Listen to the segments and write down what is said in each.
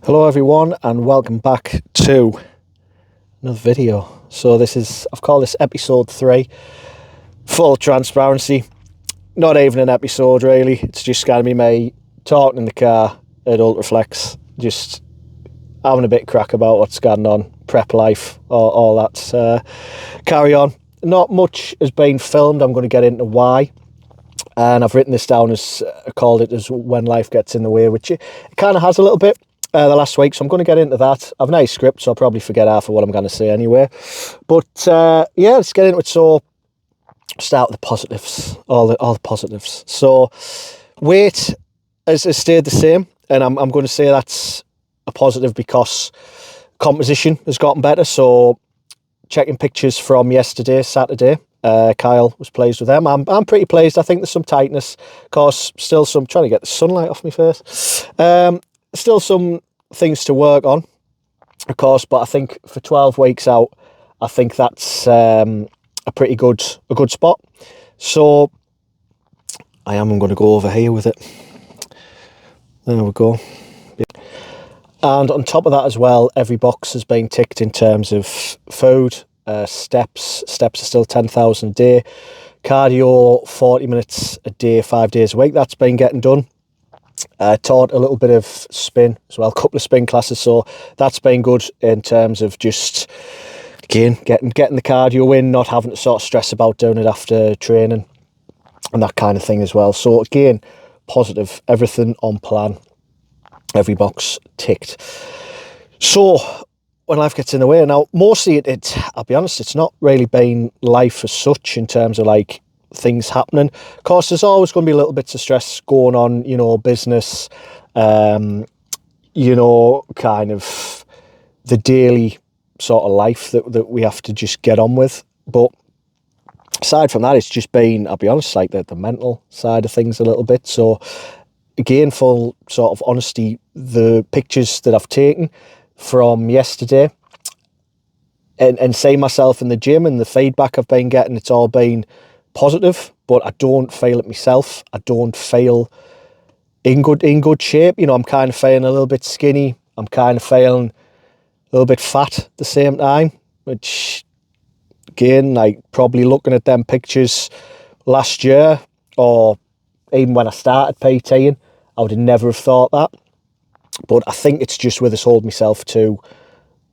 Hello everyone and welcome back to another video. So I've called this episode 3, full transparency. Not even an episode really, it's just going to be me talking in the car at Ultraflex, just having a bit of crack about what's going on, prep life, all that carry on. Not much has been filmed, I'm going to get into why. And I've written this down as, called it as when life gets in the way, which it kind of has a little bit. The last week, so I'm going to get into that. I've no script, so I'll probably forget half of what I'm going to say anyway. But yeah, let's get into it. So start with the positives, all the positives. So weight has stayed the same, and I'm going to say that's a positive because composition has gotten better. So checking pictures from yesterday, Saturday, Kyle was pleased with them. I'm pretty pleased. I think there's some tightness, of course, still some, trying to get the sunlight off me first. Still some things to work on, of course, but I think for 12 weeks out, I think that's a good spot. So I'm going to go over here with it. There we go. And on top of that as well, every box has been ticked in terms of food, steps. Steps are still 10,000 a day. Cardio, 40 minutes a day, 5 days a week. That's been getting done. Taught a little bit of spin as well, a couple of spin classes, so that's been good in terms of just, again, getting the cardio in, not having to sort of stress about doing it after training and that kind of thing as well. So again, positive, everything on plan, every box ticked. So when life gets in the way, now mostly I'll be honest, it's not really been life as such in terms of like things happening. Of course, there's always going to be a little bits of stress going on, business, kind of the daily sort of life that we have to just get on with. But aside from that, it's just been, I'll be honest, like the mental side of things a little bit. So again, full sort of honesty, the pictures that I've taken from yesterday and seeing myself in the gym and the feedback I've been getting, it's all been positive, but I don't feel it myself. I don't feel in good shape. I'm kind of feeling a little bit skinny. I'm kind of feeling a little bit fat at the same time, which again, like probably looking at them pictures last year or even when I started PTing, I would have never have thought that. But I think it's just with us holding myself to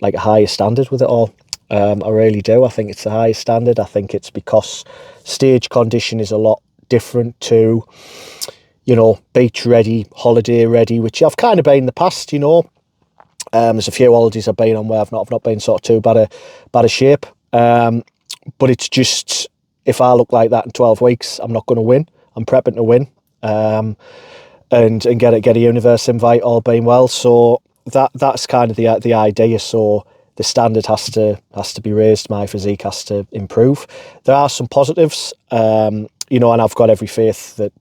like a higher standard with it all. I really do. I think it's the highest standard. I think it's because stage condition is a lot different to, beach ready, holiday ready, which I've kind of been in the past, There's a few holidays I've been on where I've not been sort of too bad a shape. But it's just, if I look like that in 12 weeks, I'm not going to win. I'm prepping to win. And get a universe invite all being well. So that's kind of the idea. So the standard has to be raised. My physique has to improve. There are some positives, and I've got every faith that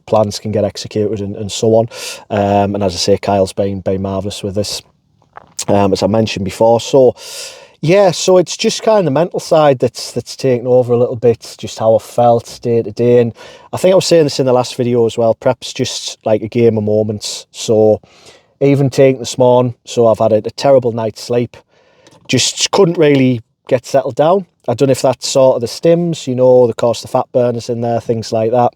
plans can get executed and so on. And as I say, Kyle's been marvellous with this, as I mentioned before. So yeah, so it's just kind of the mental side that's taken over a little bit, just how I felt day to day. And I think I was saying this in the last video as well, prep's just like a game of moments. So even taking this morning, so I've had a terrible night's sleep, just couldn't really get settled down. I don't know if that's sort of the stims, the course the fat burners in there, things like that.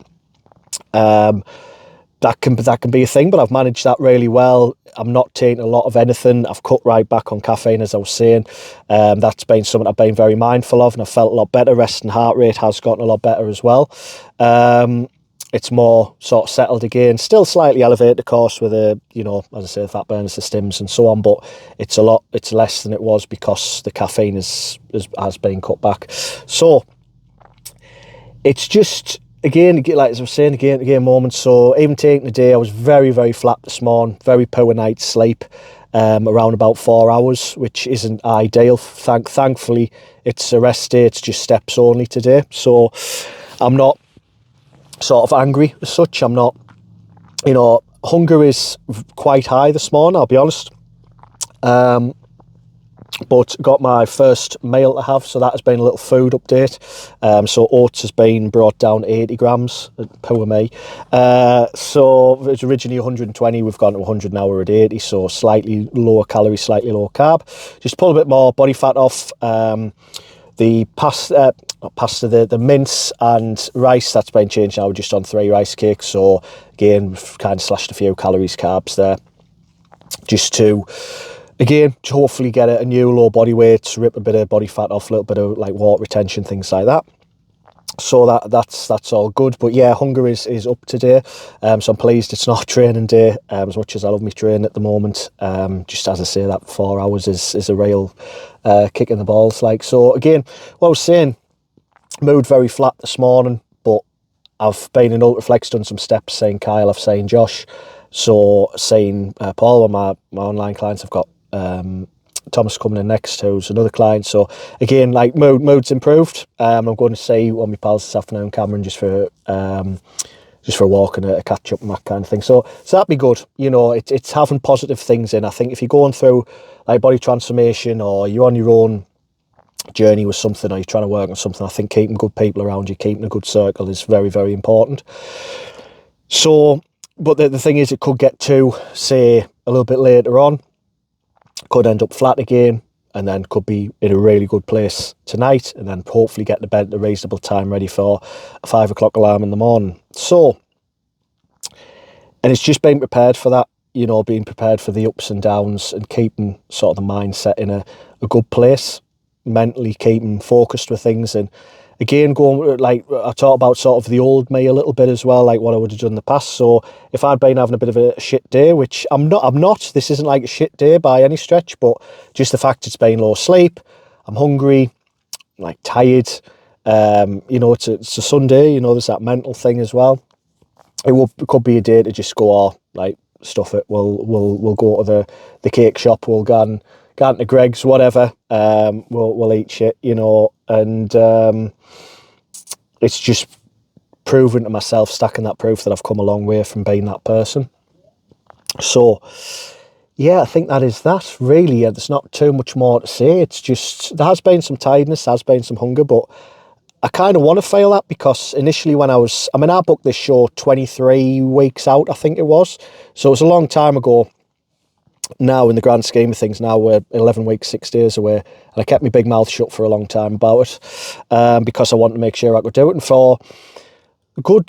That can be a thing, but I've managed that really well. I'm not taking a lot of anything. I've cut right back on caffeine, as I was saying. That's been something I've been very mindful of, and I've felt a lot better. Rest and heart rate has gotten a lot better as well. It's more sort of settled again. Still slightly elevated, of course, with as I say, the fat burners, the stims, and so on. But it's less than it was because the caffeine has been cut back. So it's just, again, like as I was saying, again, moments. So even taking the day, I was very, very flat this morning, very poor night's sleep, around about 4 hours, which isn't ideal. Thankfully, it's a rest day. It's just steps only today. So I'm not sort of angry as such. I'm not, hunger is quite high this morning, I'll be honest. But got my first meal to have, so that has been a little food update. So oats has been brought down to 80 grams, poor me. So it was originally 120, we've gone to 100 now, we're at 80, so slightly lower calorie, slightly lower carb. Just pull a bit more body fat off. The pasta, not pasta, the mince and rice, that's been changed now, we're just on 3 rice cakes, so again, we've kind of slashed a few calories, carbs there, just to, again, to hopefully get a new low body weight, rip a bit of body fat off, a little bit of like water retention, things like that. So that's all good. But yeah, hunger is up today. So I'm pleased it's not training day, as much as I love me training at the moment. Just as I say, that 4 hours is a real kick in the balls. Like, so again, what I was saying, mood very flat this morning, but I've been in Ultraflex, done some steps, saying Kyle, I've seen Josh, so saying Paul, one of my online clients, I've got Thomas coming in next, who's another client. So again, like mood's improved. I'm going to see one of my pals this afternoon, Cameron, just for a walk and a catch up and that kind of thing. So that'd be good. You know, it's having positive things in. I think if you're going through like body transformation, or you're on your own journey with something, or you're trying to work on something, I think keeping good people around you, keeping a good circle is very, very important. So, but the thing is, it could get to, say, a little bit later on, could end up flat again, and then could be in a really good place tonight, and then hopefully get to bed at a reasonable time, ready for a 5 o'clock alarm in the morning. So, and it's just being prepared for that, you know, being prepared for the ups and downs, and keeping sort of the mindset in a good place, mentally keeping focused with things. And again, going, like I talked about sort of the old me a little bit as well, like what I would have done in the past. So if I'd been having a bit of a shit day, which I'm not, this isn't like a shit day by any stretch, but just the fact it's been low sleep, I'm hungry, I'm like tired, you know, it's a Sunday, you know, there's that mental thing as well. It could be a day to just go, oh, like, stuff it, we'll go to the cake shop, we'll go to Greg's, whatever, we'll eat shit, you know. And it's just proving to myself, stacking that proof that I've come a long way from being that person. So yeah, I think that is that, really. There's not too much more to say. It's just, there has been some tiredness, there has been some hunger, but I kind of want to feel that, because initially when I booked this show 23 weeks out, I think it was. So it was a long time ago now in the grand scheme of things. Now we're 11 weeks, 6 days away. And I kept my big mouth shut for a long time about it, because I wanted to make sure I could do it. And for a good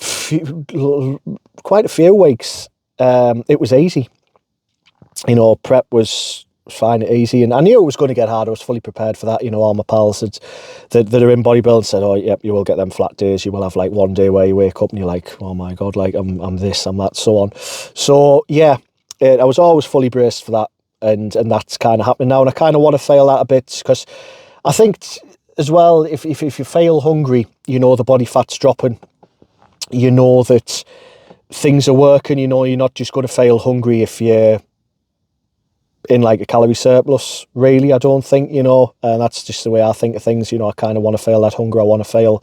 quite a few weeks, it was easy. You know, prep was fine and easy, and I knew it was going to get hard. I was fully prepared for that. You know, all my pals that are in bodybuilding said, oh, yep, you will get them flat days. You will have like one day where you wake up and you're like, oh my God, like I'm this, I'm that, so on. So yeah, I was always fully braced for that, and that's kind of happening now. And I kind of want to fail that a bit, because I think as well, if you feel hungry, you know, the body fat's dropping, you know that things are working, you know, you're not just going to fail hungry if you're in like a calorie surplus, really. I don't think, you know, and that's just the way I think of things. You know, I kind of want to feel that hunger. I want to feel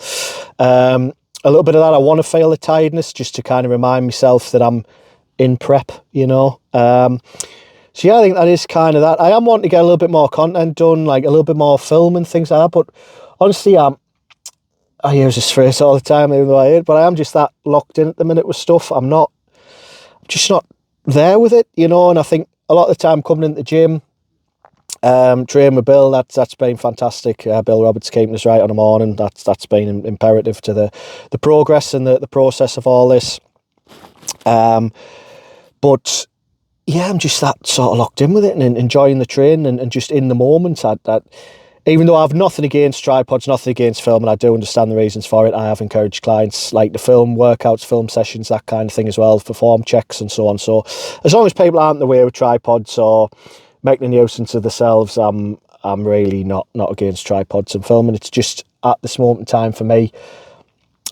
a little bit of that. I want to feel the tiredness, just to kind of remind myself that I'm in prep, you know. So yeah, I think that is kind of that. I am wanting to get a little bit more content done, like a little bit more film and things like that, but honestly, I use this phrase all the time, even though I hate it, but I am just that locked in at the minute with stuff. I'm just not there with it, you know. And I think a lot of the time coming into the gym, training with Bill, that's been fantastic. Bill Roberts keeping us right on the morning. That's been imperative to the progress and the process of all this. But yeah, I'm just that sort of locked in with it and enjoying the training and just in the moment. Even though I have nothing against tripods, nothing against film, and I do understand the reasons for it, I have encouraged clients like the film workouts, film sessions, that kind of thing as well, for form checks and so on. So as long as people aren't in the way with tripods or making a nuisance of themselves, I'm really not against tripods and filming. It's just at this moment in time for me,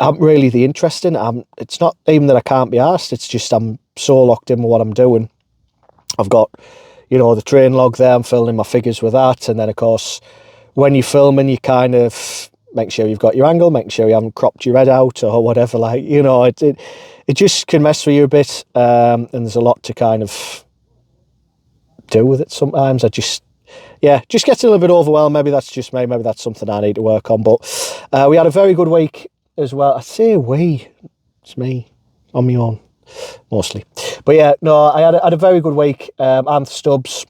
I'm really the interest in it. It's not even that I can't be asked, it's just I'm so locked in with what I'm doing. I've got, you know, the train log there, I'm filming my figures with that, and then of course, when you're filming, you kind of make sure you've got your angle, make sure you haven't cropped your head out or whatever, like, you know, it just can mess with you a bit, and there's a lot to kind of do with it sometimes. yeah, just gets a little bit overwhelmed. Maybe that's just me. Maybe that's something I need to work on. But we had a very good week as well. I say we, it's me on my own mostly. But yeah, no, I had a very good week. And Stubbs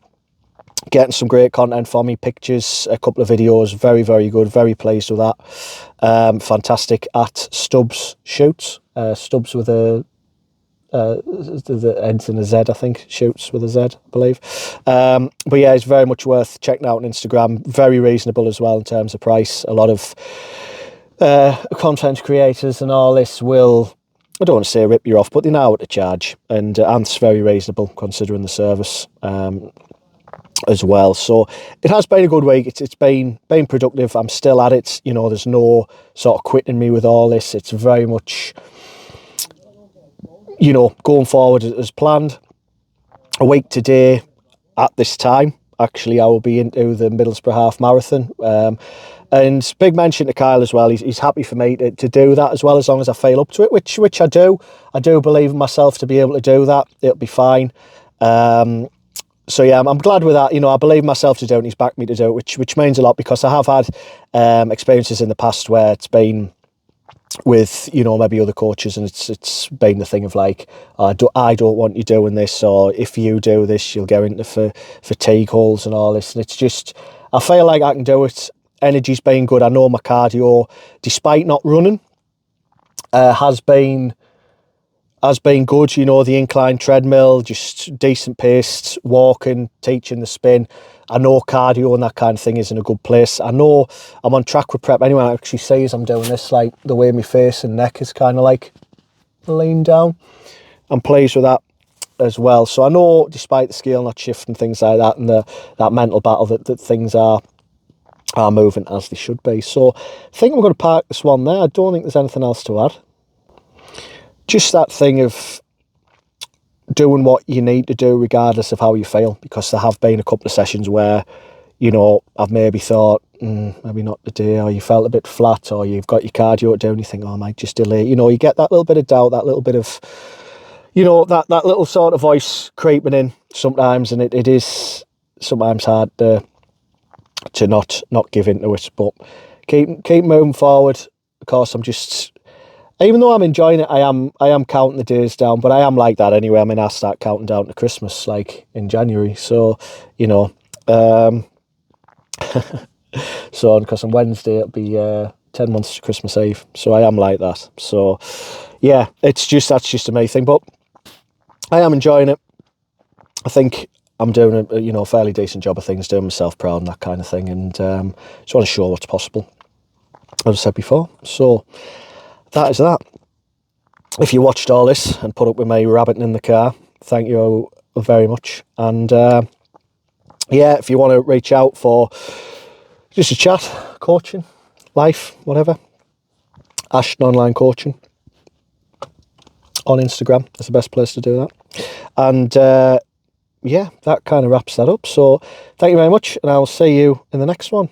getting some great content for me, pictures, a couple of videos, very, very good, very pleased with that. Fantastic at Stubbs Shoots, Stubbs with the ends in a Z, I think, Shoots with a Z, I believe. But yeah, it's very much worth checking out on Instagram, very reasonable as well in terms of price. A lot of content creators and all this will, I don't want to say rip you off, but they know what to charge, and it's very reasonable considering the service as well. So it has been a good week. It's been productive. I'm still at it. You know, there's no sort of quitting me with all this. It's very much, you know, going forward as planned. A week today at this time, actually, I will be into the Middlesbrough half marathon. And big mention to Kyle as well. He's happy for me to do that as well, as long as I feel up to it, which I do. I do believe in myself to be able to do that. It'll be fine. So yeah, I'm glad with that. You know, I believe myself to do it, and he's backed me to do it, which means a lot, because I have had experiences in the past where it's been with, you know, maybe other coaches, and it's been the thing of like, I don't want you doing this, or if you do this, you'll go into fatigue holes and all this. And it's just, I feel like I can do it. Energy's been good. I know my cardio, despite not running, has been good. You know, the incline treadmill, just decent paced, walking, teaching the spin. I know cardio and that kind of thing is in a good place. I know I'm on track with prep. Anyone actually sees I'm doing this, like the way my face and neck is kind of like leaned down. I'm pleased with that as well. So I know, despite the scale not shifting, things like that, and that mental battle, that things are moving as they should be. So I think I'm going to park this one there. I don't think there's anything else to add. Just that thing of doing what you need to do regardless of how you feel, because there have been a couple of sessions where, you know, I've maybe thought, maybe not today, or you felt a bit flat, or you've got your cardio to do and you think, oh, I might just delay. You know, you get that little bit of doubt, that little bit of, you know, that little sort of voice creeping in sometimes, and it is sometimes hard to not give into it, but keep moving forward. Of course, I'm just, even though I'm enjoying it, I am counting the days down, but I am like that anyway. I mean, I start counting down to Christmas, like in January. So, you know, so because on Wednesday it'll be 10 months to Christmas Eve. So I am like that. So yeah, that's just a me thing, but I am enjoying it. I think I'm doing a, you know, fairly decent job of things, doing myself proud and that kind of thing, and just want to show what's possible, as I said before. So that is that. If you watched all this and put up with me rabbiting in the car, thank you very much. And yeah, if you want to reach out for just a chat, coaching, life, whatever, Ashton Online Coaching on Instagram is the best place to do that. And yeah, that kind of wraps that up. So thank you very much, and I'll see you in the next one.